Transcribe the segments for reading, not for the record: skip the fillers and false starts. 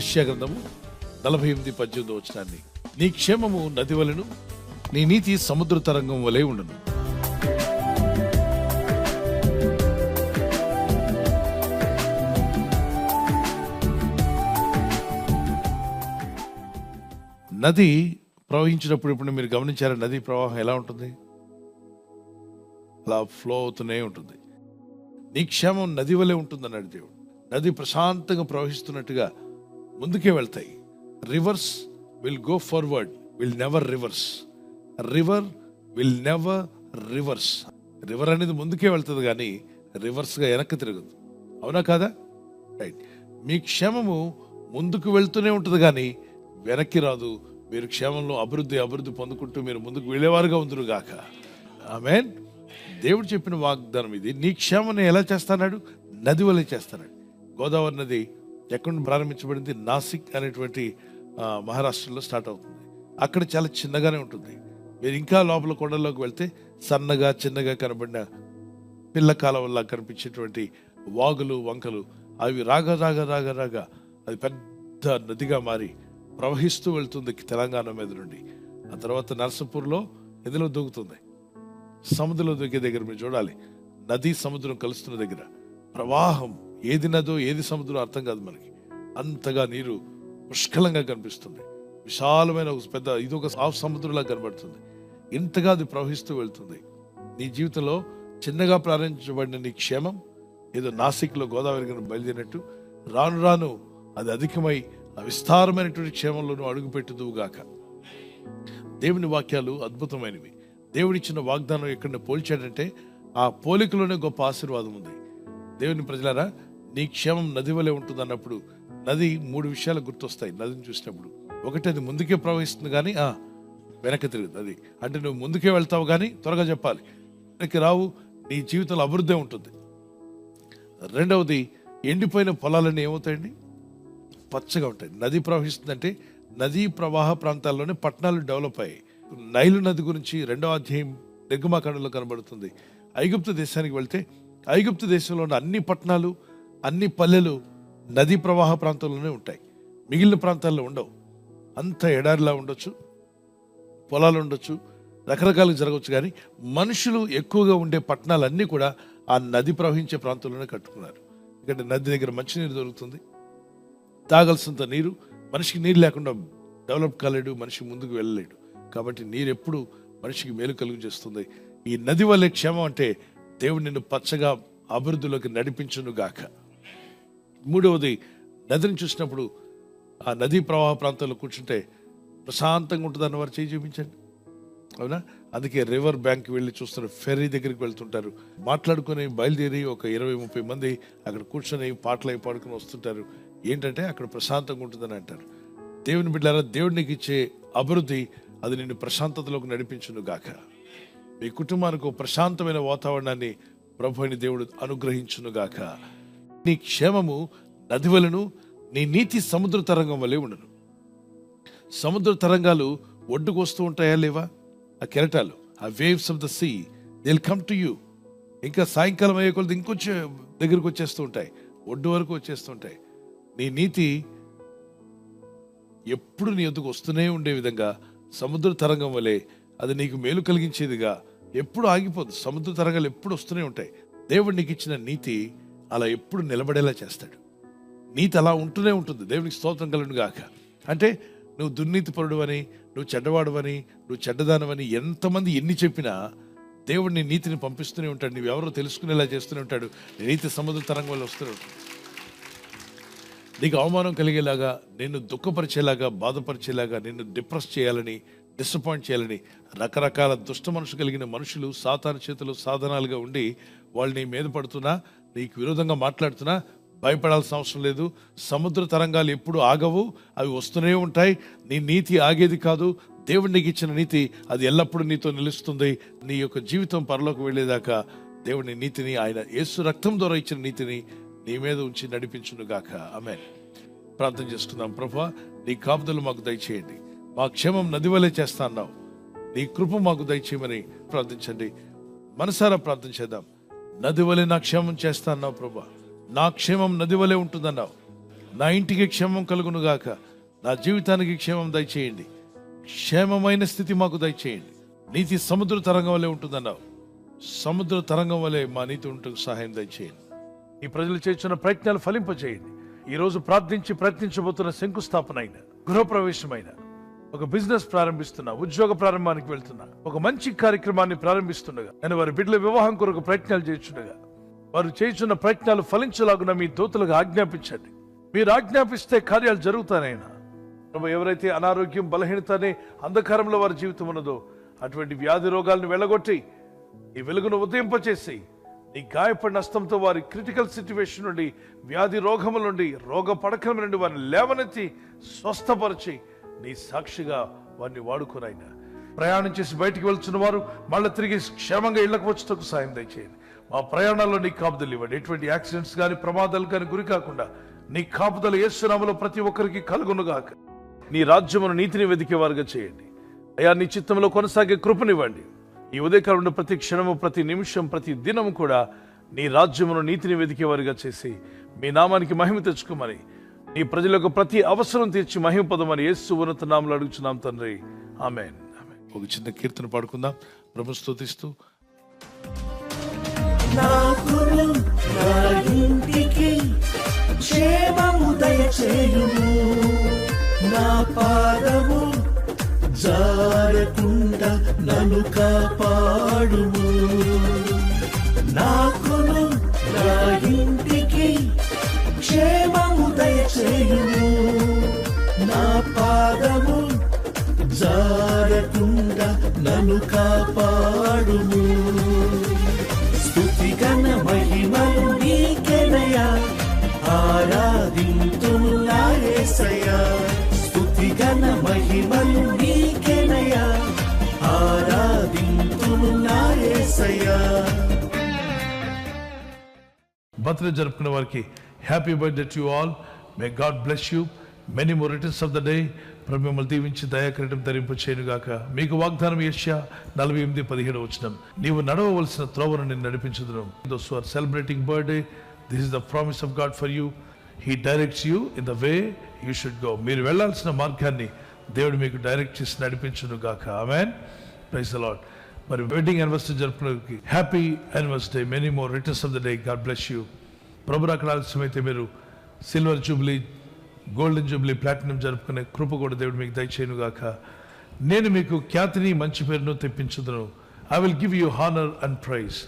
యెషయా గ్రంథము 48:18 నీ క్షేమము నది వలెను, నీ నీతి సముద్ర తరంగం వలె ఉండును. నది ప్రవహించినప్పుడు ఇప్పుడు మీరు గమనించారా, నది ప్రవాహం ఎలా ఉంటుంది? అలా ఫ్లో అవుతూనే ఉంటుంది. నీ క్షేమం నది వలె ఉంటుంది అన్నాడు దేవుడు. నది ప్రశాంతంగా ప్రవహిస్తున్నట్టుగా ముందుకే వెళ్తాయి. Reverse will go forward, will never reverse. River will never reverse. River అనేది ముందుకే వెళ్తుంది కానీ రివర్స్గా వెనక్కి తిరగదు. అవునా కాదా? రైట్. మీ క్షేమము ముందుకు వెళ్తూనే ఉంటుంది కానీ వెనక్కి రాదు. మీరు క్షేమంలో అభివృద్ధి పొందుకుంటూ మీరు ముందుకు వెళ్ళేవారుగా ఉందురు గాక. ఆమేన్. దేవుడు చెప్పిన వాగ్దానం ఇది. నీ క్షేమాన్ని ఎలా చేస్తాడు? నది వలె చేస్తాడు. గోదావరి నది ఎక్కడ ప్రారంభించబడింది? నాసిక్ అనేటువంటి మహారాష్ట్రలో స్టార్ట్ అవుతుంది. అక్కడ చాలా చిన్నగానే ఉంటుంది. మీరు ఇంకా లోపల కొండల్లోకి వెళ్తే సన్నగా చిన్నగా కనబడిన పిల్ల కాలవల్లా కనిపించేటువంటి వాగులు వంకలు అవి రాగా అది పెద్ద నదిగా మారి ప్రవహిస్తూ వెళ్తుంది తెలంగాణ మీద నుండి. ఆ తర్వాత నర్సాపూర్లో ఎందులో దూకుతుంది, సముద్రంలో దూకే దగ్గర మీరు చూడాలి. నది సముద్రం కలుస్తున్న దగ్గర ప్రవాహం ఏది నదో ఏది సముద్రం అర్థం కాదు మనకి. అంతగా నీరు పుష్కలంగా కనిపిస్తుంది. విశాలమైన ఒక పెద్ద ఇది ఒక హాఫ్ సముద్రంలా కనబడుతుంది. ఇంతగా అది ప్రవహిస్తూ వెళ్తుంది. నీ జీవితంలో చిన్నగా ప్రారంభించబడిన నీ క్షేమం ఏదో నాసిక్లో గోదావరి బయలుదేరినట్టు రాను రాను అది అధికమై విస్తారమైనటువంటి క్షేమంలో నువ్వు అడుగుపెట్టుదువుగాక. దేవుని వాక్యాలు అద్భుతమైనవి. దేవుడిచ్చిన వాగ్దానం ఎక్కడ పోల్చాడంటే ఆ పోలికలోనే గొప్ప ఆశీర్వాదం ఉంది. దేవుని ప్రజలారా, నీ క్షేమం నది వలె ఉంటుంది అన్నప్పుడు నది 3 విషయాలు గుర్తొస్తాయి. నదిని చూసినప్పుడు ఒకటి, అది ముందుకే ప్రవహిస్తుంది కానీ వెనక్కి తిరుగుతుంది. అది అంటే నువ్వు ముందుకే వెళ్తావు కానీ త్వరగా చెప్పాలి, వెనక్కి రావు. నీ జీవితంలో అభివృద్ధి ఉంటుంది. రెండవది, ఎండిపోయిన పొలాలన్నీ ఏమవుతాయండి? పచ్చగా ఉంటాయి. నది ప్రవహిస్తుందంటే నదీ ప్రవాహ ప్రాంతాల్లోనే పట్టణాలు డెవలప్ అయ్యాయి. నైలు నది గురించి 2వ అధ్యాయం నిర్గమాకాండంలో కనబడుతుంది. ఐగుప్తు దేశానికి వెళ్తే ఐగుప్తు దేశంలో ఉన్న అన్ని పట్టణాలు అన్ని పల్లెలు నదీ ప్రవాహ ప్రాంతంలోనే ఉంటాయి. మిగిలిన ప్రాంతాల్లో ఉండవు. అంత ఎడారిలా ఉండొచ్చు, పొలాలు ఉండొచ్చు, రకరకాలుగా జరగవచ్చు, కానీ మనుషులు ఎక్కువగా ఉండే పట్టణాలన్నీ కూడా ఆ నది ప్రవహించే ప్రాంతంలోనే కట్టుకున్నారు. ఎందుకంటే నది దగ్గర మంచినీరు దొరుకుతుంది, తాగాల్సినంత నీరు. మనిషికి నీరు లేకుండా డెవలప్ కాలేడు, మనిషి ముందుకు వెళ్ళలేడు. కాబట్టి నీరు ఎప్పుడు మనిషికి మేలు కలుగు చేస్తుంది. ఈ నది వల్లే క్షేమం అంటే దేవుడు నిన్ను పచ్చగా అభివృద్ధిలోకి నడిపించును గాక. మూడవది, నదిని చూసినప్పుడు ఆ నదీ ప్రవాహ ప్రాంతంలో కూర్చుంటే ప్రశాంతంగా ఉంటుంది అన్నవారు చేయి చూపించండి. అవునా? అందుకే రివర్ బ్యాంక్కి వెళ్ళి చూస్తారు, ఫెర్రీ దగ్గరికి వెళ్తుంటారు, మాట్లాడుకొని బయలుదేరి ఒక 20-30 మంది అక్కడ కూర్చొని పాటలు పాడుకొని వస్తుంటారు. ఏంటంటే అక్కడ ప్రశాంతంగా ఉంటుందని అంటారు. దేవుని బిడ్డలారా, దేవుడు నీకు ఇచ్చే అభివృద్ధి అది నిన్ను ప్రశాంతతలోకి నడిపించును గాక. మీ కుటుంబానికి ప్రశాంతమైన వాతావరణాన్ని ప్రభువైన దేవుడు అనుగ్రహించును గాక. నీ క్షేమము నది వలెను, నీ నీతి సముద్ర తరంగం వలె ఉండును. సముద్ర తరంగాలు ఒడ్డుకు వస్తూ ఉంటాయా లేవా? ఆ కెరటాలు, ఆ waves of the sea, they will come to you. ఇంకా సాయంకాలం అయ్యే కొలది ఇంకొంచెం దగ్గరకు వచ్చేస్తూ ఉంటాయి, ఒడ్డు వరకు వచ్చేస్తుంటాయి. నీ నీతి ఎప్పుడు నీ ఎదుగు వస్తూనే ఉండే విధంగా సముద్ర తరంగం వలె అది నీకు మేలు కలిగించేదిగా ఎప్పుడు ఆగిపోదు. సముద్ర తరంగాలు ఎప్పుడు వస్తూనే ఉంటాయి. దేవుడు నీకు ఇచ్చిన నీతి అలా ఎప్పుడు నిలబడేలా చేస్తాడు. నీతి అలా ఉంటూనే ఉంటుంది. దేవునికి స్తోత్రం కలుగును గాక. అంటే నువ్వు దుర్నీతి పరుడువని, నువ్వు చెడ్డవాడువని, నువ్వు చెడ్డదానవని ఎంతమంది ఎన్ని చెప్పినా దేవుడు నీ నీతిని పంపిస్తూనే ఉంటాడు. నువ్వెవరో తెలుసుకునేలా చేస్తూనే ఉంటాడు. నీ నీతి సముద్ర తరంగం వల్ల వస్తూనే ఉంటుంది. నీకు అవమానం కలిగేలాగా, నిన్ను దుఃఖపరిచేలాగా, బాధపరిచేలాగా, నిన్ను డిప్రెస్ చేయాలని, డిసప్పాయింట్ చేయాలని రకరకాల దుష్ట మనసు కలిగిన మనుషులు సాతాను చేతులు సాధనాలుగా ఉండి వాళ్ళు నీ మీద పడుతున్నా, నీకు విరోధంగా మాట్లాడుతున్నా భయపడాల్సిన అవసరం లేదు. సముద్ర తరంగాలు ఎప్పుడు ఆగవు, అవి వస్తూనే ఉంటాయి. నీ నీతి ఆగేది కాదు. దేవుడు నీకు ఇచ్చిన నీతి అది ఎల్లప్పుడూ నీతో నిలుస్తుంది. నీ యొక్క జీవితం పరలోకి వెళ్ళేదాకా దేవుడి నీతిని, ఆయన యేసు రక్తం ద్వారా ఇచ్చిన నీతిని నీ మీద ఉంచి నడిపించును గాక. ఆమేన్. ప్రార్థన చేసుకుందాం. ప్రభువా, నీ కాపుదలు మాకు దయచేయండి. మా క్షేమం నది వలె చేస్తా అన్నావు. నీ కృప మాకు దయచేయమని ప్రార్థించండి. మనసారా ప్రార్థన చేద్దాం. నది వలె నా క్షేమం చేస్తా అన్నావు ప్రభువా. నా క్షేమం నది వలె ఉంటుందన్నావు. నా ఇంటికి క్షేమం కలుగును గాక, నా జీవితానికి క్షేమం దయచేయండి, క్షేమమైన స్థితి మాకు దయచేయండి. నీతి సముద్ర తరంగం వలె ఉంటుందన్నావు, సముద్ర తరంగం వలె మా నీతి ఉంటకు సహాయం దయచేయండి. ఈ ప్రజలు చేస్తున్న ప్రయత్నాలు ఫలింపచేయండి. ఈ రోజు ప్రార్థించి ప్రయత్నించబోతున్న శంకుస్థాపన అయిన, గృహప్రవేశమైన, ఒక బిజినెస్ ప్రారంభిస్తున్నా, ఉద్యోగ ప్రారంభానికి వెళ్తున్నా, ఒక మంచి కార్యక్రమాన్ని ప్రారంభిస్తుండగా, నేను వారి బిడ్డల వివాహం కొరకు ప్రయత్నాలు చేస్తుండగా, వారు చేస్తున్న ప్రయత్నాలు ఫలించలాగున మీ దూతలకు ఆజ్ఞాపించండి. మీరు ఆజ్ఞాపిస్తే కార్యాలు జరుగుతానైనా ప్రభు, ఎవరైతే అనారోగ్యం, బలహీనత అనే అంధకారంలో వారి జీవితం ఉన్నదో అటువంటి వ్యాధి రోగాలను వెళ్ళగొట్టి ఈ వెలుగును ఉదయింపచేసి నీ గాయపడిన హస్తంతో వారి క్రిటికల్ సిచ్యువేషన్ నుండి, వ్యాధి రోగముల నుండి, రోగ పడకల నుండి వారిని లేవనెత్తి స్వస్థపరిచి నీ సాక్షిగా వారిని వాడుకోనైనా. ప్రయాణం చేసి బయటికి వెళ్తున్న వారు మళ్ళీ తిరిగి క్షేమంగా ఇళ్లకు వచ్చేందుకు సాయం దయచేయండి. మా ప్రయాణాల్లో నీ కాపుదలు ఇవ్వండి. ఎటువంటి యాక్సిడెంట్స్ కానీ ప్రమాదాలు కానీ గురి కాకుండా నీ కాపుదలు యేసు నామములో ప్రతి ఒక్కరికి కలుగునుగాక. నీ రాజ్యమును నీతిని వెదికేవారుగా చేయండి అయ్యా. నీ చిత్తంలో కొనసాగే కృపనివ్వండి. ఈ ఉదయకాలంలో ప్రతి క్షణము, ప్రతి నిమిషం, ప్రతి దినము కూడా నీ రాజ్యమును నీతిని వెదికేవారుగా చేసి మీ నామానికి మహిమ తెచ్చుకోమని, నీ ప్రజలకు ప్రతి అవసరం తీర్చి మహిమ పొందమని యేసు ఉన్నత నామములో అడుగుచున్నాం తండ్రి, ఆమేన్. ఒక చిన్న కీర్తన పాడుకుందాం ప్రభువును స్తుతిస్తూ. నాకును నా ఇంటికి క్షేమము దయచేయుము, నా పాదము జారకుండా నన్ను కాపాడుము. నాకును నా ఇంటికి క్షేమము దయచేయుము, నా పాదము జారకుండా నన్ను కాపాడుము. స్తుతిగణ మహిమలు నీకేనయ్యా, ఆరాధింతును నా యేసయ్యా. స్తుతిగణ మహిమలు నీకేనయ్యా, ఆరాధింతును నా యేసయ్యా. బర్త్డే జరుపుకునే వారికి happy birthday to all. May God bless you. Many more returns of the day. ప్రభు మిమ్మల్ని దీవించి దయాకిరీటం ధరింపు చేయనుగాక. మీకు వాగ్దానం యెషయా 48:17 వచనం, నీవు నడవవలసిన త్రోవను నేను నడిపించుదును. Those who are celebrating birthday, this is the promise of God for you. He directs you in the way you should go. మీరు వెళ్ళాల్సిన మార్గాన్ని దేవుడు మీకు డైరెక్ట్ చేసి నడిపించునుగాక. ఆమేన్. Praise the Lord. మరి వెడ్డింగ్ యానివర్సరీ జరుపుకునే happy anniversary. Many more returns of the day. God bless you. ప్రభు రాకడ ఆలస్యమైతే మీరు silver jubilee, golden jubilee, platinum జరుపుకునే కృప కూడా దేవుడు మీకు దయచేయునుగాక. నేను మీకు ఖ్యాతిని, మంచి పేరును తెప్పించుదును. I will give you honour and praise.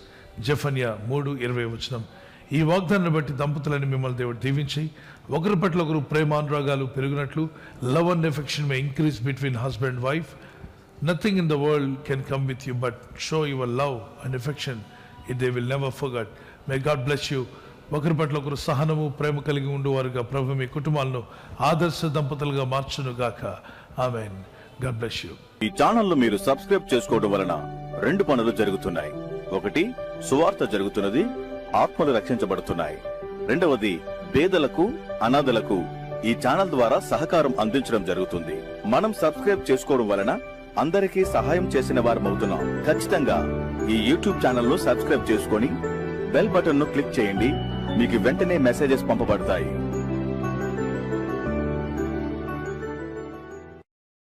Zephaniah 3:20 వచనం. ఈ వాగ్దానాన్ని బట్టి దంపతులని మిమ్మల్ని దేవుడు దీవించి ఒకరి పట్ల ఒకరు ప్రేమానురాగాలు పెరిగినట్లు, love and affection may increase between husband and wife. Nothing in the world can come with you but show your love and affection. It they will never forget. May God bless you. ఒకరి పట్ల ఒకరు సహనము, ప్రేమ కలిగి ఉండేవారుగా ప్రభు మీ కుటుంబాలను ఆదర్శ దంపతులుగా మార్చును గాక. ఆమేన్. God bless you. ఈ ఛానల్ మీరు సబ్స్క్రైబ్ చేసుకోవడం వలన 2 పనులు జరుగుతున్నాయి. ఒకటి, సువార్త జరుగుతున్నది, ఆత్మలు రక్షించబడుతున్నాయి. రెండవది, పేదలకు, అనాథలకు ఈ ఛానల్ ద్వారా సహకారం అందించడం జరుగుతుంది. మనం సబ్స్క్రైబ్ చేసుకోవడం వలన అందరికీ సహాయం చేసిన వారమవుతున్నాం. ఖచ్చితంగా ఈ యూట్యూబ్ ఛానల్ ను సబ్స్క్రైబ్ చేసుకొని బెల్ బటన్ ను క్లిక్ చేయండి. మీకు వెంటనే మెసేజెస్ పంపబడతాయి.